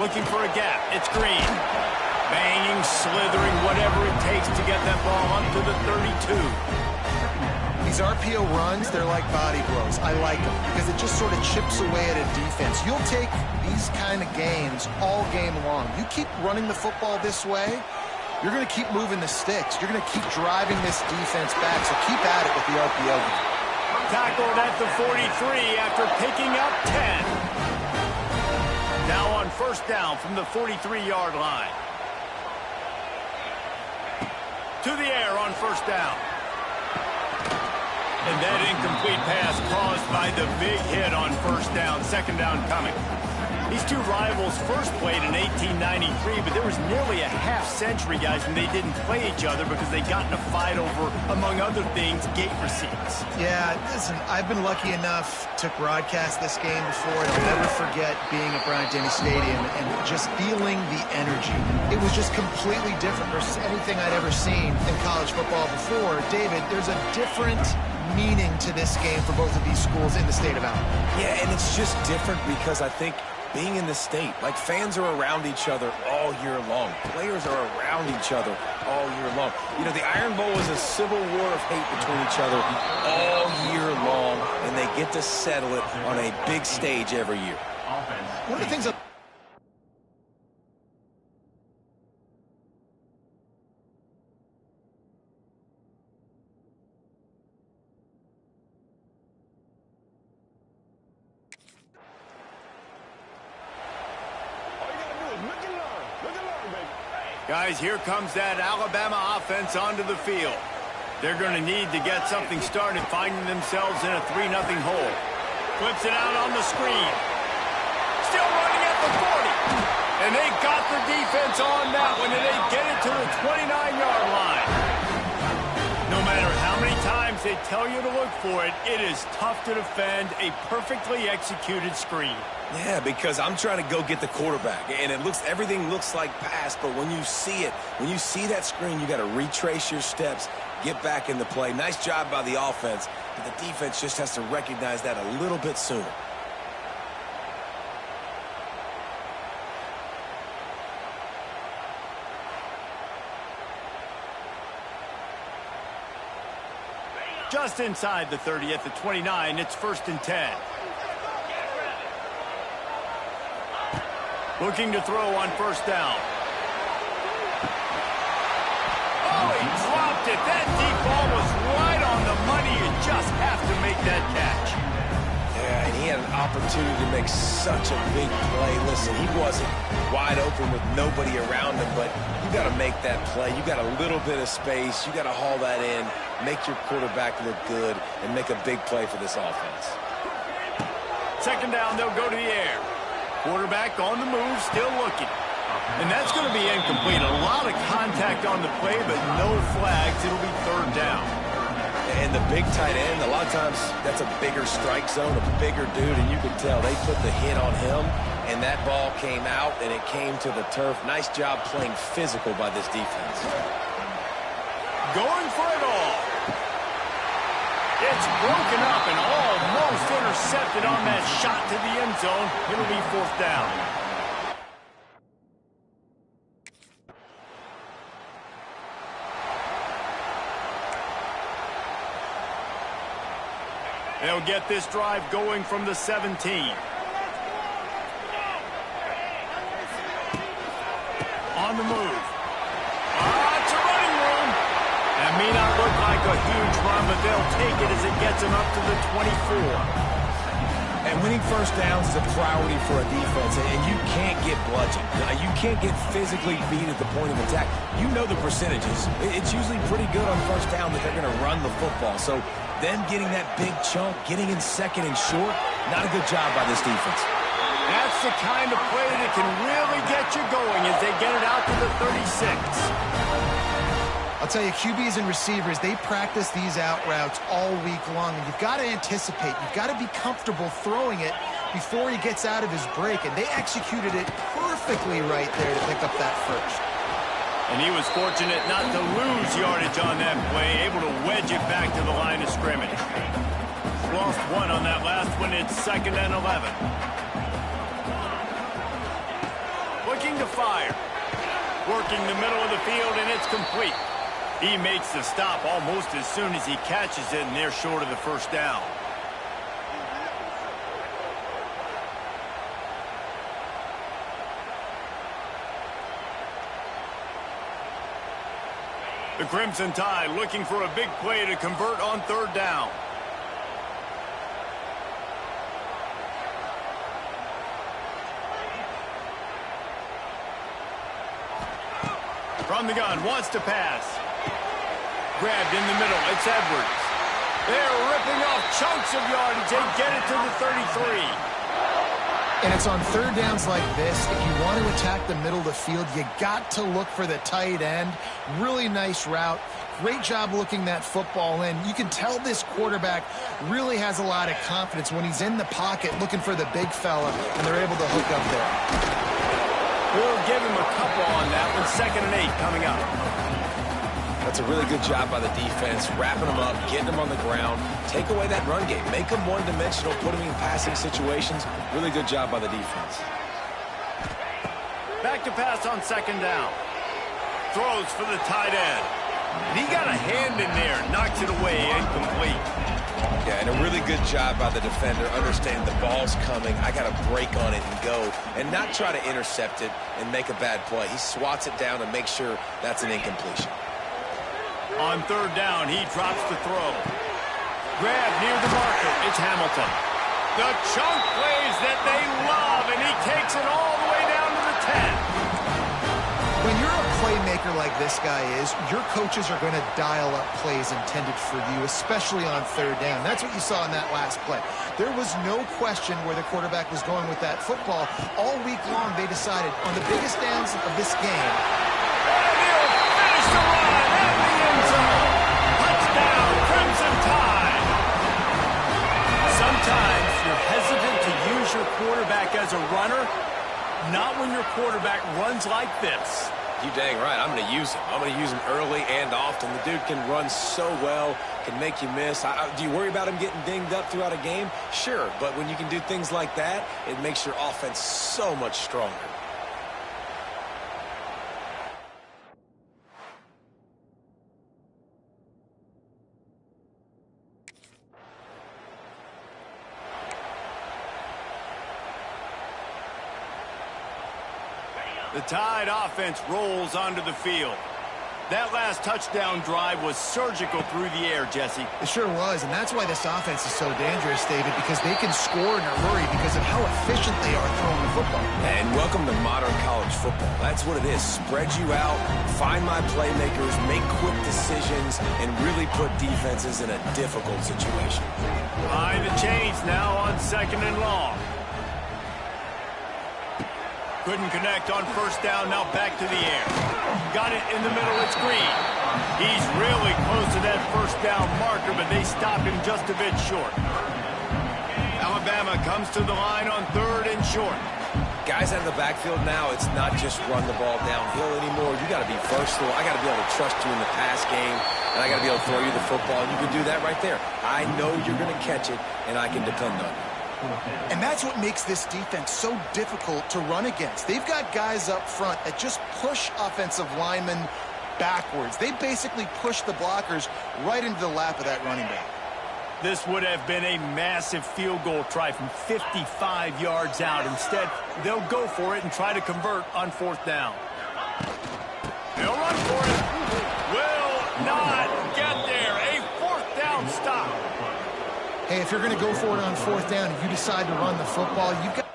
Looking for a gap. It's Green. Banging, slithering, whatever it takes to get that ball up to the 32. These RPO runs, they're like body blows. I like them because it just sort of chips away at a defense. You'll take these kind of gains all game long. You keep running the football this way, you're going to keep moving the sticks. You're going to keep driving this defense back, so keep at it with the RPO game. Tackled at the 43 after picking up 10. Now on first down from the 43-yard line. To the air on first down. And that incomplete pass caused by the big hit on first down. Second down coming. These two rivals first played in 1893, but there was nearly a half-century, guys, when they didn't play each other because they got in a fight over, among other things, gate receipts. Yeah, listen, I've been lucky enough to broadcast this game before, and I'll never forget being at Bryant-Denny Stadium and just feeling the energy. It was just completely different versus anything I'd ever seen in college football before. David, there's a different meaning to this game for both of these schools in the state of Alabama. Yeah, and it's just different because I think being in the state, like fans are around each other all year long. Players are around each other all year long. You know, the Iron Bowl is a civil war of hate between each other all year long, and they get to settle it on a big stage every year. One of the things Guys, here comes that Alabama offense onto the field. They're going to need to get something started, finding themselves in a 3-0 hole. Flips it out on the screen. Still running at the 40. And they got the defense on that one, and they get it to the 29-yard line. No matter how many times they tell you to look for it, it is tough to defend a perfectly executed screen. Yeah, because I'm trying to go get the quarterback, and everything looks like pass, but when you see it, when you see that screen, you got to retrace your steps, get back in the play. Nice job by the offense, but the defense just has to recognize that a little bit sooner. Just inside the 30 at the 29, it's 1st and 10. Looking to throw on first down. Oh, he dropped it. That deep ball was right on the money. You just have to make that catch. Yeah, and he had an opportunity to make such a big play. Listen, he wasn't wide open with nobody around him, but you got to make that play. You got a little bit of space. You got to haul that in, make your quarterback look good, and make a big play for this offense. Second down, they'll go to the air. Quarterback on the move, still looking. And that's going to be incomplete. A lot of contact on the play, but no flags. It'll be third down. And the big tight end, a lot of times that's a bigger strike zone, a bigger dude, and you can tell they put the hit on him, and that ball came out, and it came to the turf. Nice job playing physical by this defense. Going for it all. It's broken up and almost intercepted on that shot to the end zone. It'll be fourth down. They'll get this drive going from the 17. On the move. It's a running room. That may not look like a huge run, but they'll take it as it gets them up to the 24. And winning first downs is a priority for a defense, and you can't get bludgeoned. You can't get physically beat at the point of attack. You know the percentages. It's usually pretty good on first down that they're going to run the football. So them getting that big chunk, getting in second and short, not a good job by this defense. That's the kind of play that can really get you going as they get it out to the 36. I'll tell you, QBs and receivers, they practice these out routes all week long, and you've got to anticipate. You've got to be comfortable throwing it before he gets out of his break, and they executed it perfectly right there to pick up that first. And he was fortunate not to lose yardage on that play, able to wedge it back to the line of scrimmage. Lost one on that last one. It's 2nd and 11. looking to fire. Working the middle of the field, and it's complete. He makes the stop almost as soon as he catches it, and they're short of the first down. The Crimson Tide looking for a big play to convert on third down. From the gun, wants to pass. Grabbed in the middle, it's Edwards. They're ripping off chunks of yardage. They get it to the 33. And it's on third downs like this. If you want to attack the middle of the field, you got to look for the tight end. Really nice route. Great job looking that football in. You can tell this quarterback really has a lot of confidence when he's in the pocket looking for the big fella, and they're able to hook up there. We'll give him a couple on that one. 2nd and 8 coming up. That's a really good job by the defense, wrapping them up, getting them on the ground, take away that run game, make them one-dimensional, put them in passing situations. Really good job by the defense. Back to pass on 2nd down. Throws for the tight end. And he got a hand in there, knocks it away, incomplete. Yeah, and a really good job by the defender, understanding the ball's coming, I got to break on it and go, and not try to intercept it and make a bad play. He swats it down and makes sure that's an incompletion. On third down, he drops the throw. Grab near the marker. It's Hamilton. The chunk plays that they love, and he takes it all the way down to the 10. When you're a playmaker like this guy is, your coaches are going to dial up plays intended for you, especially on third down. That's what you saw in that last play. There was no question where the quarterback was going with that football. All week long, they decided on the biggest downs of this game. And he'll finish the run at the end zone. Touchdown, Crimson Tide. Sometimes you're hesitant to use your quarterback as a runner. Not when your quarterback runs like this. You dang right. I'm going to use him. I'm going to use him early and often. The dude can run so well, can make you miss. Do you worry about him getting dinged up throughout a game? Sure, but when you can do things like that, it makes your offense so much stronger. The Tide offense rolls onto the field. That last touchdown drive was surgical through the air, Jesse. It sure was, and that's why this offense is so dangerous, David, because they can score in a hurry because of how efficient they are throwing the football. And welcome to modern college football. That's what it is. Spread you out, find my playmakers, make quick decisions, and really put defenses in a difficult situation. Behind the chains now on 2nd and long. Couldn't connect on first down, now back to the air. Got it in the middle, it's Green. He's really close to that first down marker, but they stop him just a bit short. Alabama comes to the line on 3rd and short. Guys out of the backfield now, it's not just run the ball downhill anymore. You got to be versatile. I got to be able to trust you in the pass game, and I got to be able to throw you the football, and you can do that right there. I know you're going to catch it, and I can depend on you. And that's what makes this defense so difficult to run against. They've got guys up front that just push offensive linemen backwards. They basically push the blockers right into the lap of that running back. This would have been a massive field goal try from 55 yards out. Instead, they'll go for it and try to convert on 4th down. They'll run for it. Will not get there. A 4th down stop. Hey, if you're going to go for it on 4th down, if you decide to run the football, you've got...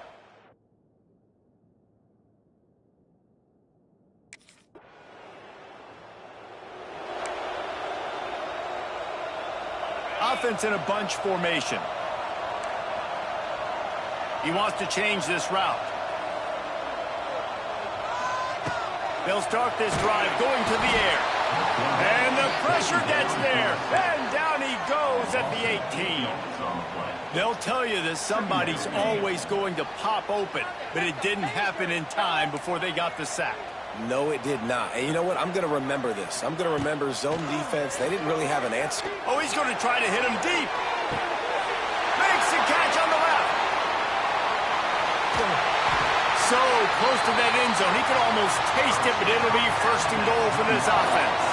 Offense in a bunch formation. He wants to change this route. They'll start this drive going to the air. And the pressure gets there. And down he goes at the 18. They'll tell you that somebody's always going to pop open, but it didn't happen in time before they got the sack. No, it did not. And you know what? I'm going to remember this. I'm going to remember zone defense. They didn't really have an answer. Oh, he's going to try to hit him deep. Makes the catch on the left. so close to that end zone. He could almost taste it, but it'll be first and goal for this offense.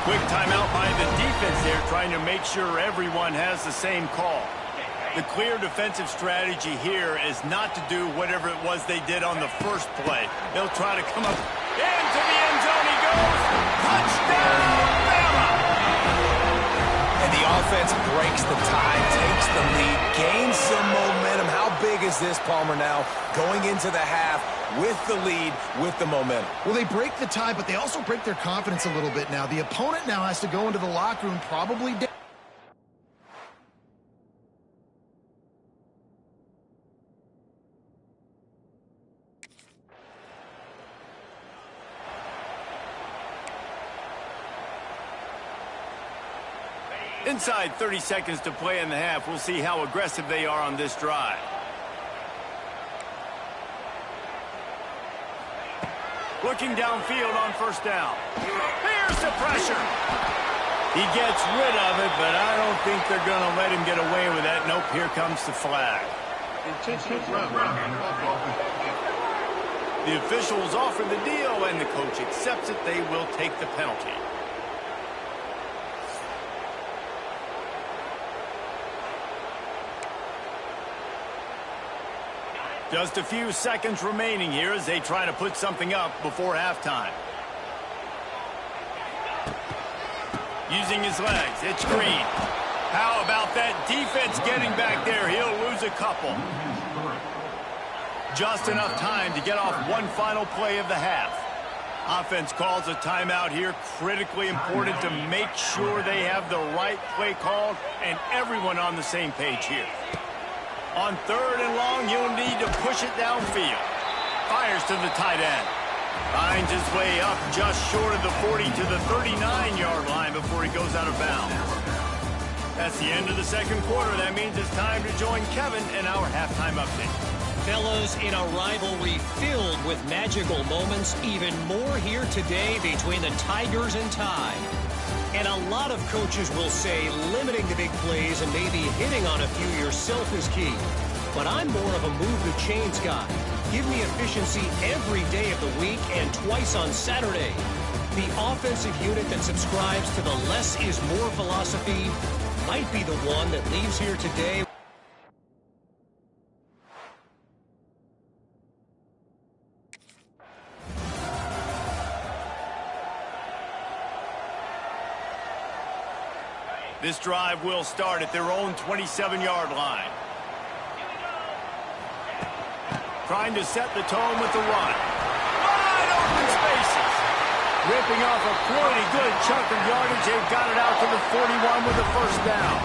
Quick timeout by the defense there, trying to make sure everyone has the same call. The clear defensive strategy here is not to do whatever it was they did on the first play. They'll try to come up into the end zone. He goes. Touchdown, Bama! And the offense breaks the tie, takes the lead, gains some momentum. How big is this, Palmer, now? Going into the half with the lead, with the momentum. Well, they break the tie, but they also break their confidence a little bit now. The opponent now has to go into the locker room probably down. Inside 30 seconds to play in the half. We'll see how aggressive they are on this drive. Looking downfield on first down. Here's the pressure. He gets rid of it, but I don't think they're going to let him get away with that. Nope, here comes the flag. The officials offer the deal, and the coach accepts it. They will take the penalty. Just a few seconds remaining here as they try to put something up before halftime. Using his legs, it's Green. How about that defense getting back there? He'll lose a couple. Just enough time to get off one final play of the half. Offense calls a timeout here. Critically important to make sure they have the right play called and everyone on the same page here. On third and long, you'll need to push it downfield. Fires to the tight end. Finds his way up just short of the 40 to the 39-yard line before he goes out of bounds. That's the end of the second quarter. That means it's time to join Kevin in our halftime update. Fellas, in a rivalry filled with magical moments, even more here today between the Tigers and Tide. And a lot of coaches will say limiting the big plays and maybe hitting on a few yourself is key. But I'm more of a move the chains guy. Give me efficiency every day of the week and twice on Saturday. The offensive unit that subscribes to the less is more philosophy might be the one that leaves here today. This drive will start at their own 27-yard line. Trying to set the tone with the run. Wide open spaces. Ripping off a pretty good chunk of yardage. They've got it out to the 41 with a first down.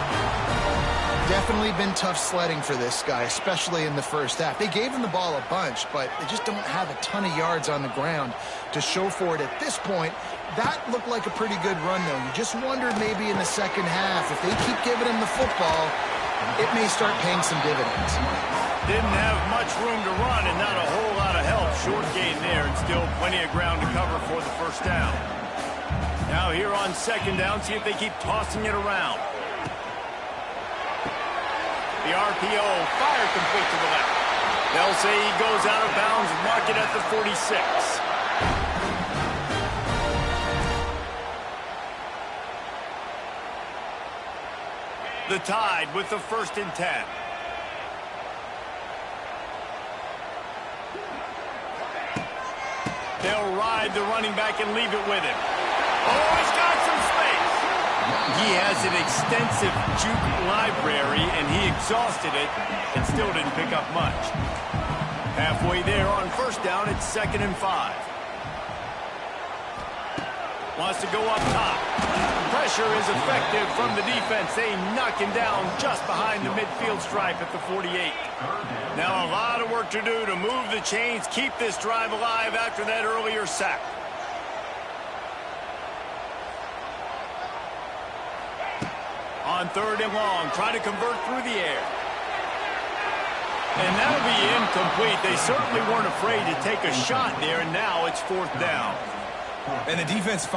Definitely been tough sledding for this guy, especially in the first half. They gave him the ball a bunch, but they just don't have a ton of yards on the ground to show for it at this point. That looked like a pretty good run, though. You just wondered maybe in the second half, if they keep giving him the football, it may start paying some dividends. Didn't have much room to run and not a whole lot of help. Short gain there and still plenty of ground to cover for the first down. Now here on second down, see if they keep tossing it around. The RPO fire complete to the left. They'll say he goes out of bounds, mark it at the 46. The Tide with the 1st and 10. They'll ride the running back and leave it with him. Oh, he's got some space. He has an extensive juke library, and he exhausted it and still didn't pick up much. Halfway there on first down, it's 2nd and 5. Wants to go up top. Pressure is effective from the defense. They knock him down just behind the midfield stripe at the 48. Now a lot of work to do to move the chains, keep this drive alive after that earlier sack. On 3rd and long, try to convert through the air. And that'll be incomplete. They certainly weren't afraid to take a shot there, and now it's 4th down. And the defense...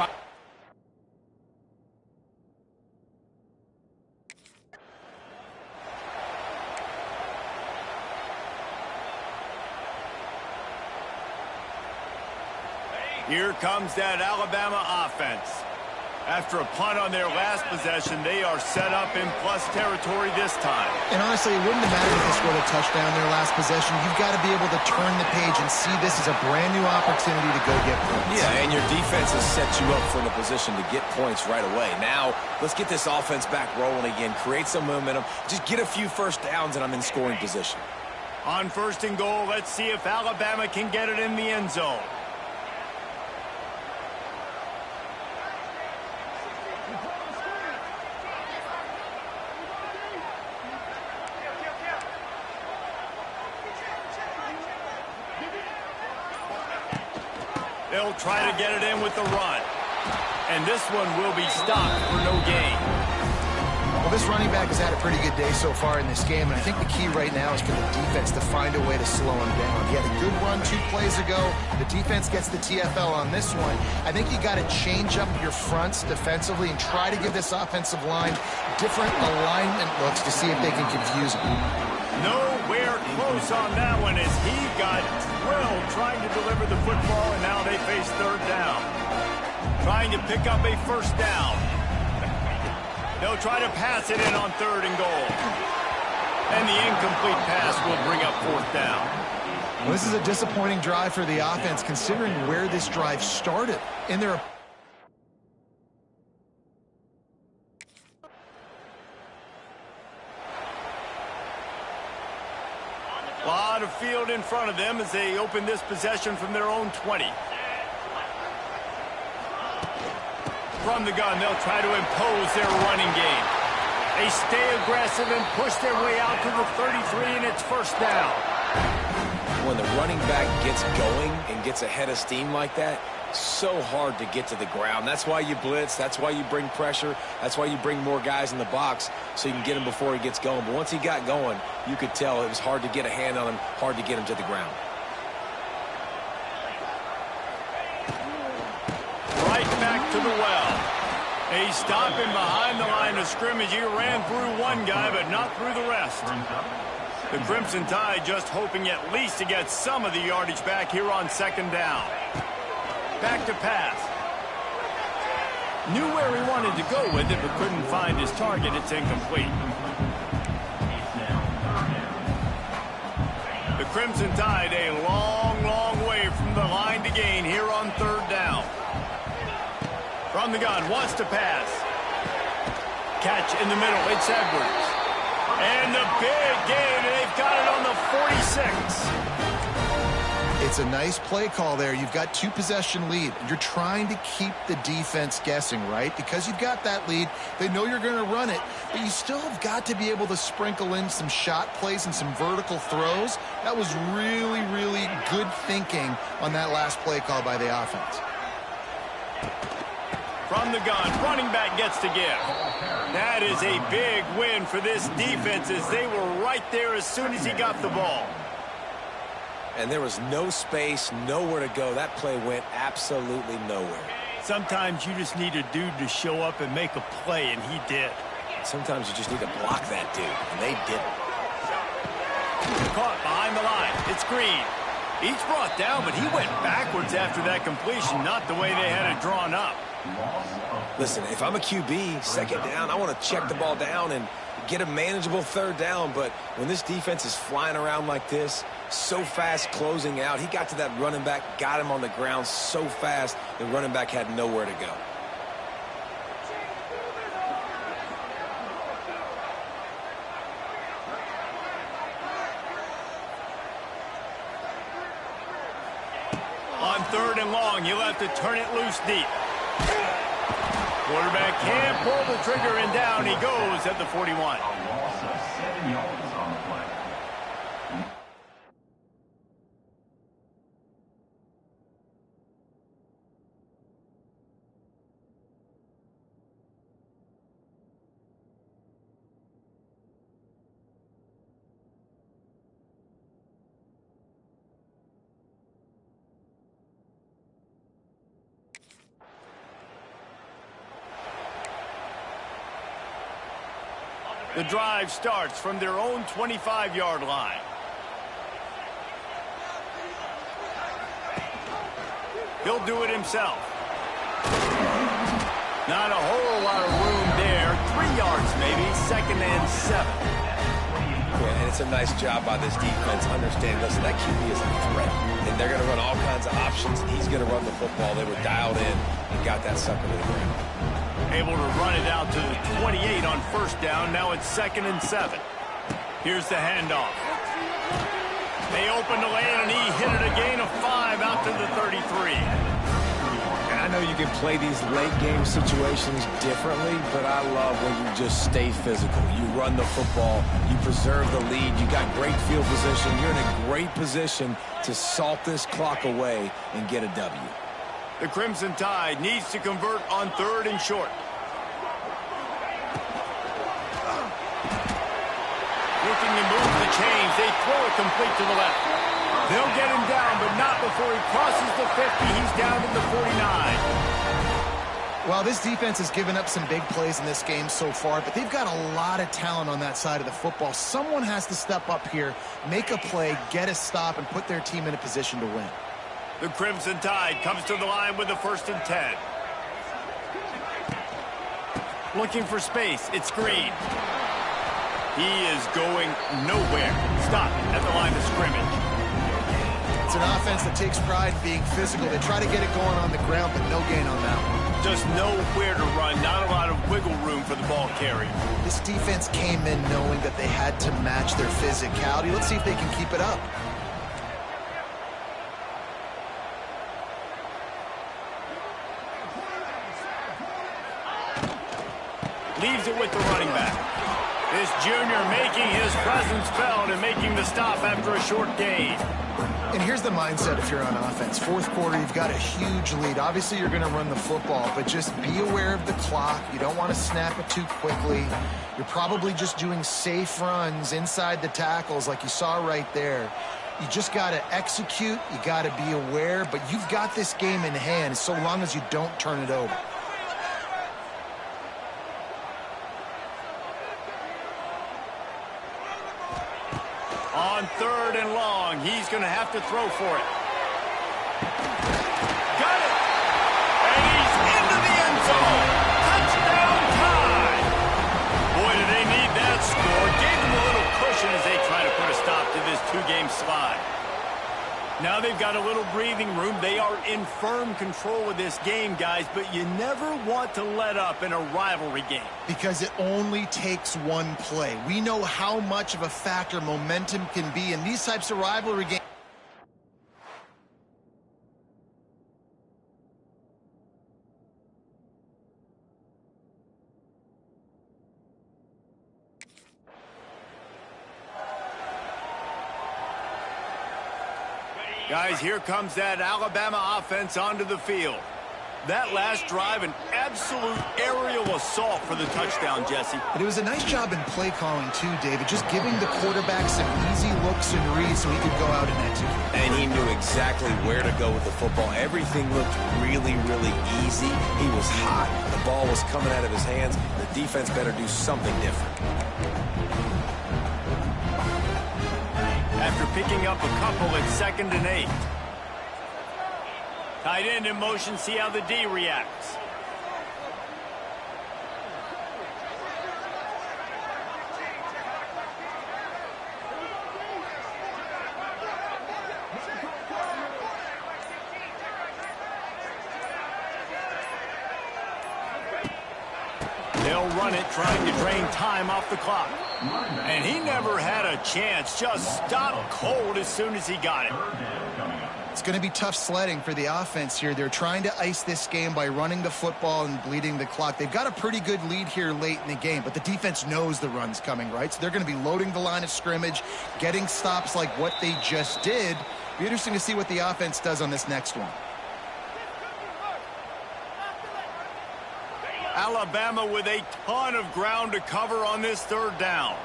Here comes that Alabama offense. After a punt on their last possession, they are set up in plus territory this time. And honestly, it wouldn't have mattered if they scored a touchdown their last possession. You've got to be able to turn the page and see this as a brand new opportunity to go get points. Yeah, and your defense has set you up for the position to get points right away. Now, let's get this offense back rolling again, create some momentum, just get a few first downs, and I'm in scoring position. On 1st and goal, let's see if Alabama can get it in the end zone. They'll try to get it in with the run. And this one will be stopped for no gain. Well, this running back has had a pretty good day so far in this game, and I think the key right now is for the defense to find a way to slow him down. He had a good run 2 plays ago. The defense gets the TFL on this one. I think you got to change up your fronts defensively and try to give this offensive line different alignment looks to see if they can confuse him. Nowhere close on that one as he got drilled trying to deliver the football, and now they face 3rd down. Trying to pick up a 1st down. They'll try to pass it in on 3rd and goal. And the incomplete pass will bring up 4th down. Well, this is a disappointing drive for the offense considering where this drive started. In their A lot of field in front of them as they open this possession from their own 20. From the gun, they'll try to impose their running game. They stay aggressive and push their way out to the 33, and it's 1st down. When the running back gets going and gets ahead of steam like that, so hard to get to the ground. That's why you blitz. That's why you bring pressure. That's why you bring more guys in the box so you can get him before he gets going. But once he got going, you could tell it was hard to get a hand on him, hard to get him to the ground. Right back to the well. They stop him behind the line of scrimmage. He ran through one guy, but not through the rest. The Crimson Tide just hoping at least to get some of the yardage back here on 2nd down. Back to pass. Knew where he wanted to go with it, but couldn't find his target. It's incomplete. The Crimson Tide a long, long way from the line to gain here on 3rd down. From the gun, wants to pass. Catch in the middle, it's Edwards. And the big gain, and they've got it on the 46. It's a nice play call there. You've got 2-possession lead. You're trying to keep the defense guessing, right? Because you've got that lead. They know you're going to run it, but you still have got to be able to sprinkle in some shot plays and some vertical throws. That was really, really good thinking on that last play call by the offense. From the gun, running back gets to give. That is a big win for this defense as they were right there as soon as he got the ball. And there was no space, nowhere to go. That play went absolutely nowhere. Sometimes you just need a dude to show up and make a play, and he did. Sometimes you just need to block that dude, and they didn't. Caught behind the line. It's Green. He's brought down, but he went backwards after that completion, not the way they had it drawn up. Listen, if I'm a QB, 2nd down, I want to check the ball down and get a manageable 3rd down. But when this defense is flying around like this, so fast closing out, he got to that running back, got him on the ground so fast, the running back had nowhere to go. On 3rd and long, you'll have to turn it loose deep. Quarterback can't pull the trigger, and down he goes at the 41. A loss of 7 yards on the play. The drive starts from their own 25-yard line. He'll do it himself. Not a whole lot of room there. 3 yards maybe, 2nd and 7. Yeah, and it's a nice job by this defense. Understand, listen, that QB is a threat. And they're going to run all kinds of options. He's going to run the football. They were dialed in and got that sucker to the ground. Able to run it out to the 28 on 1st down. Now it's 2nd and 7. Here's the handoff. They opened the lane, and he hit it a gain of 5 out to the 33. And I know you can play these late-game situations differently, but I love when you just stay physical. You run the football. You preserve the lead. You got great field position. You're in a great position to salt this clock away and get a W. The Crimson Tide needs to convert on 3rd and short. Looking to move the chains. They throw it complete to the left. They'll get him down, but not before he crosses the 50. He's down to the 49. Well, this defense has given up some big plays in this game so far, but they've got a lot of talent on that side of the football. Someone has to step up here, make a play, get a stop, and put their team in a position to win. The Crimson Tide comes to the line with the 1st and 10. Looking for space. It's Green. He is going nowhere. Stop at the line of scrimmage. It's an offense that takes pride in being physical. They try to get it going on the ground, but no gain on that one. Just nowhere to run. Not a lot of wiggle room for the ball carrier. This defense came in knowing that they had to match their physicality. Let's see if they can keep it up. Leaves it with the running back. This junior making his presence felt and making the stop after a short gain. And here's the mindset if you're on offense. 4th quarter, you've got a huge lead. Obviously, you're going to run the football, but just be aware of the clock. You don't want to snap it too quickly. You're probably just doing safe runs inside the tackles like you saw right there. You just got to execute. You got to be aware, but you've got this game in hand so long as you don't turn it over. On 3rd and long, he's going to have to throw for it. Got it! And he's into the end zone. Touchdown Tide! Boy, do they need that score. Gave them a little cushion as they try to put a stop to this 2-game slide. Now they've got a little breathing room. They are in firm control of this game, guys, but you never want to let up in a rivalry game. Because it only takes one play. We know how much of a factor momentum can be in these types of rivalry games. Guys, here comes that Alabama offense onto the field. That last drive, an absolute aerial assault for the touchdown, Jesse. But it was a nice job in play calling, too, David. Just giving the quarterback some easy looks and reads so he could go out and execute. And he knew exactly where to go with the football. Everything looked really, really easy. He was hot. The ball was coming out of his hands. The defense better do something different. After picking up a couple at 2nd and 8. Tight end in motion, see how the D reacts. They'll run it, trying to drain time off the clock. And he never had a chance, just stopped cold as soon as he got it. It's going to be tough sledding for the offense here. They're trying to ice this game by running the football and bleeding the clock. They've got a pretty good lead here late in the game, but the defense knows the run's coming, right? So they're going to be loading the line of scrimmage, getting stops like what they just did. Be interesting to see what the offense does on this next one. Alabama with a ton of ground to cover on this 3rd down.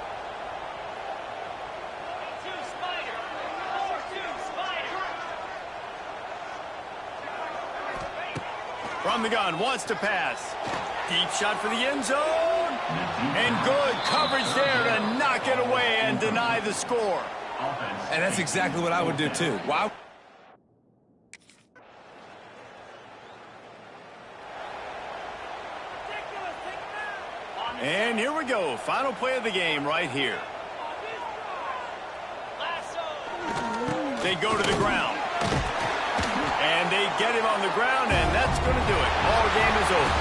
From the gun, wants to pass. Deep shot for the end zone. And good coverage there to knock it away and deny the score. And that's exactly what I would do, too. Wow. And here we go. Final play of the game right here. They go to the ground. And they get him on the ground, and that's going to do it. Ball game is over.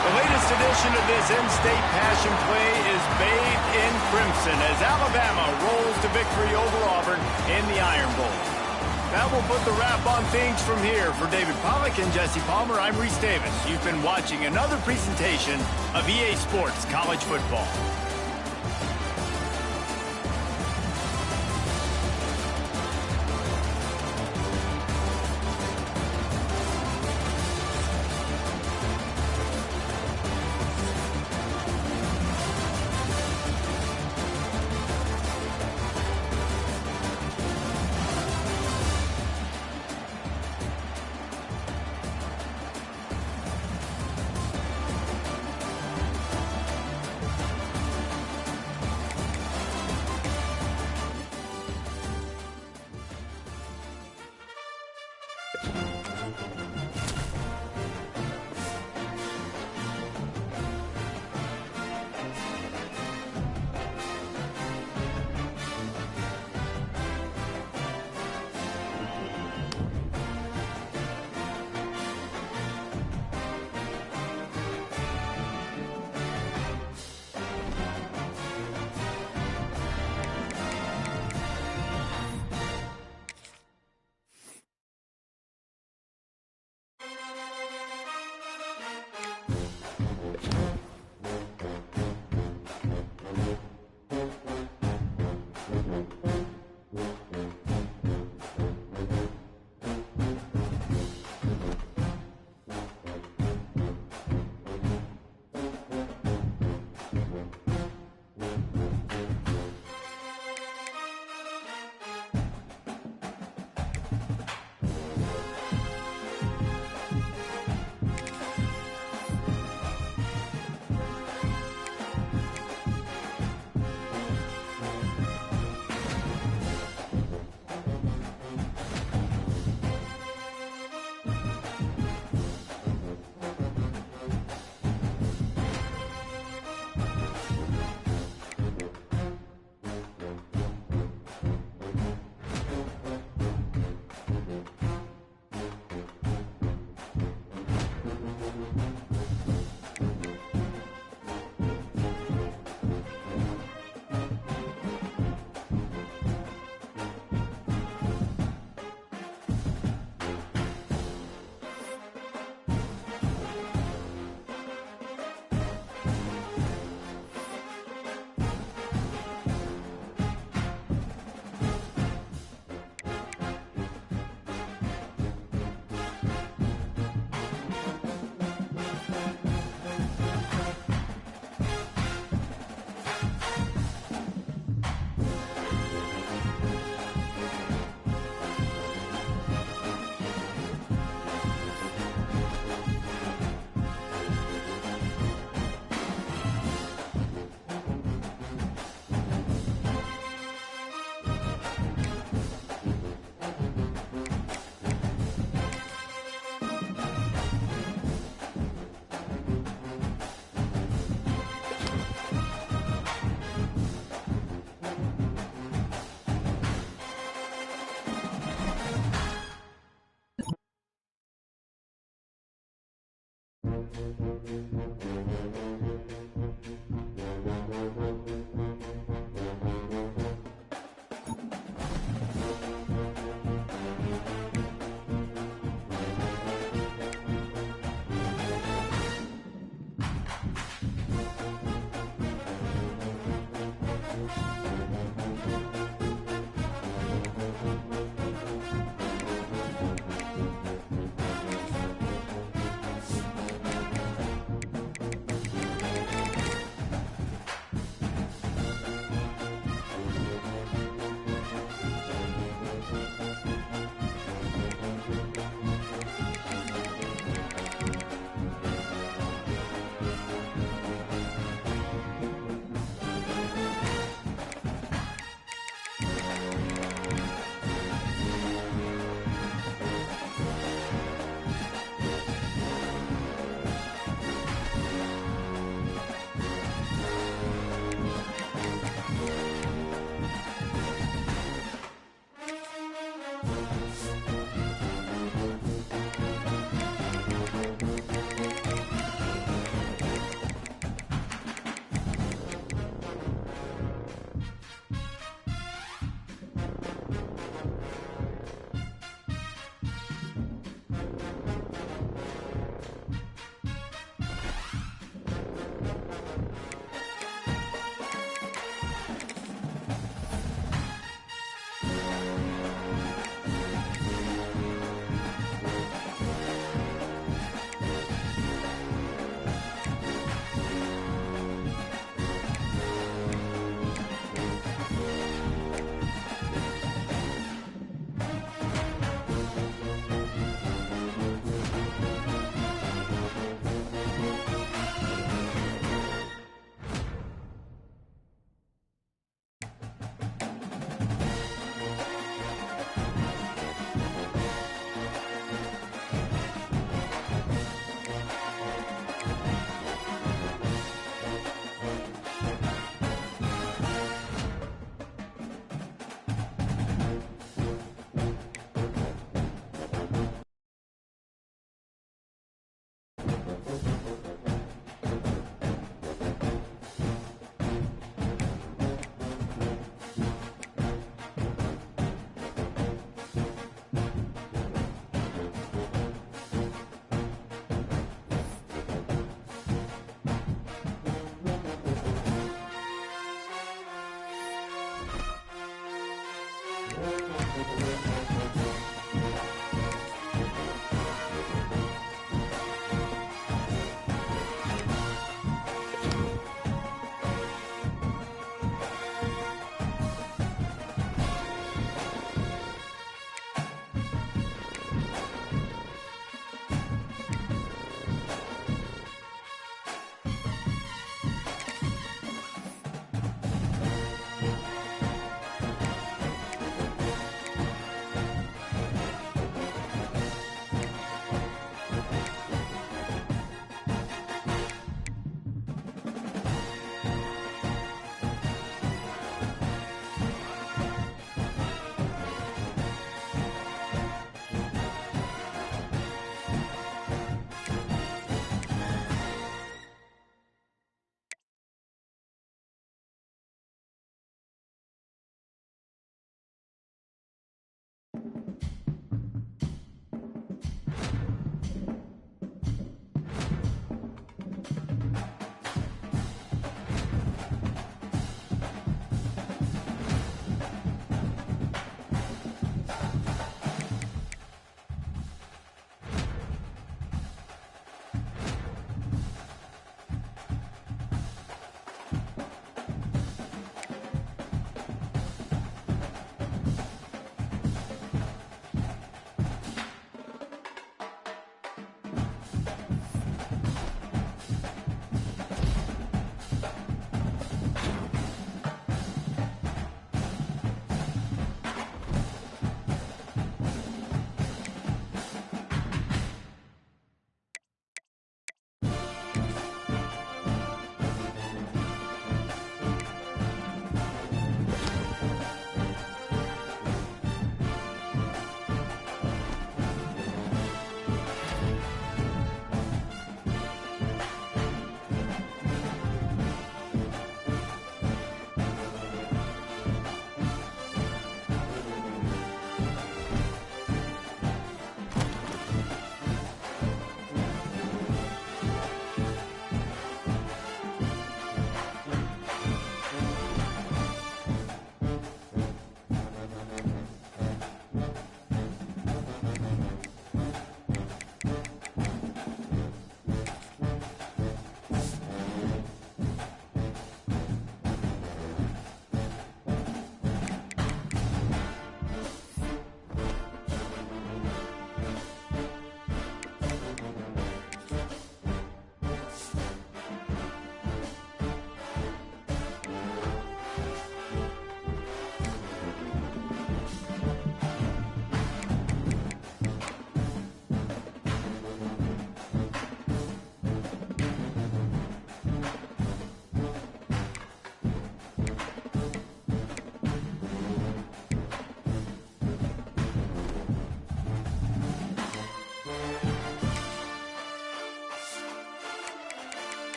The latest edition of this in-state passion play is bathed in crimson as Alabama rolls to victory over Auburn in the Iron Bowl. That will put the wrap on things from here. For David Pollack and Jesse Palmer, I'm Reese Davis. You've been watching another presentation of EA Sports College Football.